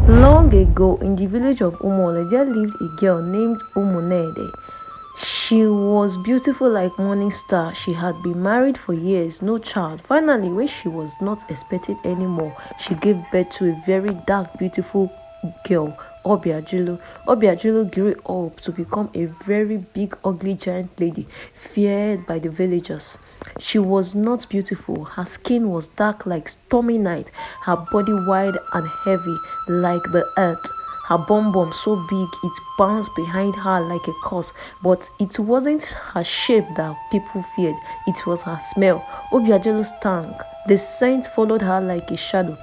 Long ago, in the village of Umole, there lived a girl named Umunede. She was beautiful like morning star. She had been married for years, no child. Finally, when she was not expected anymore, she gave birth to a very dark, beautiful girl, Obiajulo. Obiajulo grew up to become a very big, ugly giant lady, feared by the villagers. She was not beautiful. Her skin was dark like stormy night, her body wide and heavy like the earth. Her bum bum so big it bounced behind her like a curse. But it wasn't her shape that people feared, it was her smell. Obiajulo stank. The scent followed her like a shadow.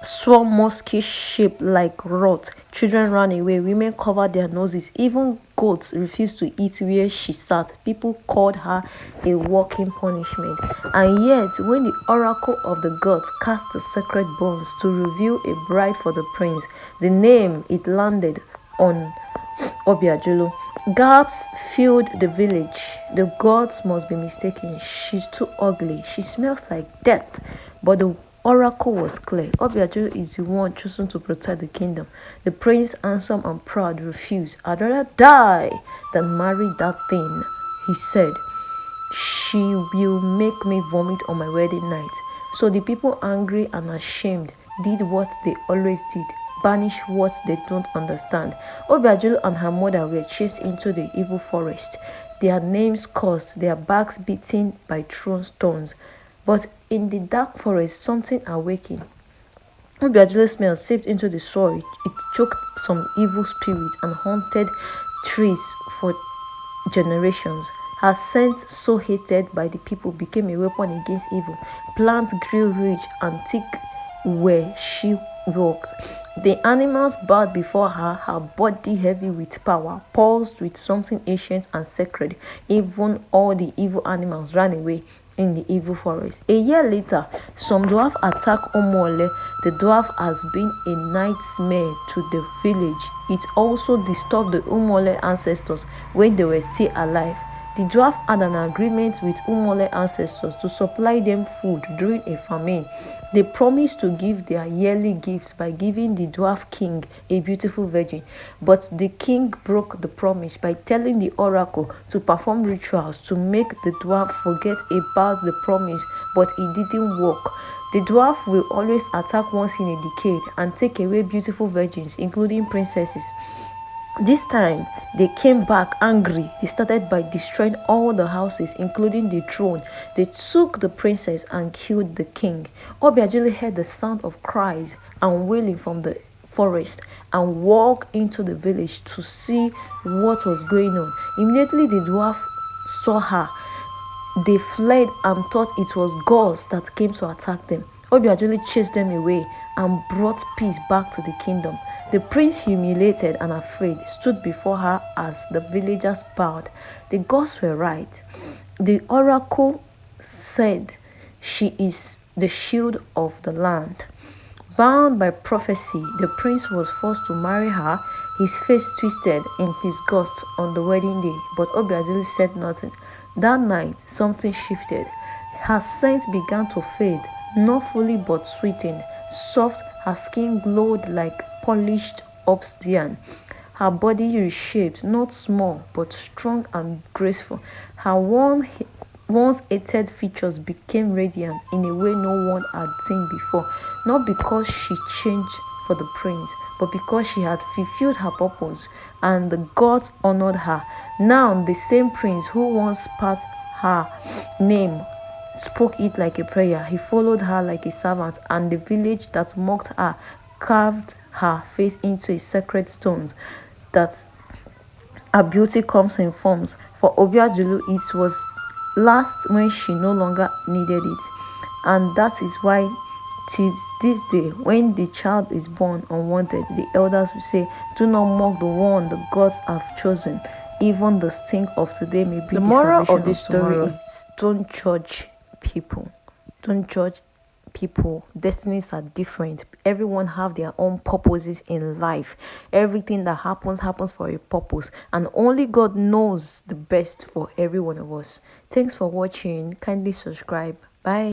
Swarm musky shaped like rot. Children ran away, women covered their noses, even goats refused to eat where she sat. People called her a walking punishment. And yet, when the oracle of the gods cast the sacred bones to reveal a bride for the prince, the name it landed on Obiajulo. Gaps filled the village. The gods must be mistaken. She's too ugly. She smells like death. But the oracle was clear. Obiajulo is the one chosen to protect the kingdom. The prince, handsome and proud, refused. I'd rather die than marry that thing, he said. She will make me vomit on my wedding night. So the people, angry and ashamed, did what they always did. Banish what they don't understand. Obiajulo and her mother were chased into the evil forest. Their names cursed, their backs beaten by thrown stones. But in the dark forest, something awakened. Obiajulo's smell seeped into the soil. It choked some evil spirit and haunted trees for generations. Her scent, so hated by the people, became a weapon against evil. Plants grew rich and thick where she walked. The animals bowed before her, her body heavy with power, pulsed with something ancient and sacred. Even all the evil animals ran away in the evil forest. A year later, some dwarf attacked Omole. The dwarf has been a nightmare to the village. It also disturbed the Umole ancestors when they were still alive. The dwarf had an agreement with Umole ancestors to supply them food during a famine. They promised to give their yearly gifts by giving the dwarf king a beautiful virgin. But the king broke the promise by telling the oracle to perform rituals to make the dwarf forget about the promise, but it didn't work. The dwarf will always attack once in a decade and take away beautiful virgins, including princesses. This time, they came back angry. They started by destroying all the houses, including the throne. They took the princess and killed the king. Obiajulo heard the sound of cries and wailing from the forest and walked into the village to see what was going on. Immediately, the dwarf saw her. They fled and thought it was gods that came to attack them. Obiajulo chased them away and brought peace back to the kingdom. The prince, humiliated and afraid, stood before her as the villagers bowed. The gods were right. The oracle said she is the shield of the land. Bound by prophecy, the prince was forced to marry her. His face twisted in disgust on the wedding day, but Obiajulo said nothing. That night, something shifted. Her scent began to fade, not fully but sweetened. Soft, her skin glowed like polished obsidian. Her body reshaped, not small, but strong and graceful. Her once hated features became radiant in a way no one had seen before, not because she changed for the prince, but because she had fulfilled her purpose, and the gods honored her. Now, the same prince who once spat her name spoke it like a prayer. He followed her like a servant, and the village that mocked her carved her face into a sacred stone. That her beauty comes in forms. For Obiajulo, it was last when she no longer needed it. And that is why till this day, when the child is born unwanted, the elders will say, do not mock the one the gods have chosen. Even the stink of today may be the moral of this story is don't judge people. Don't judge people. Destinies are different. Everyone have their own purposes in life. Everything that happens for a purpose, and only God knows the best for every one of us. Thanks for watching. Kindly subscribe. Bye.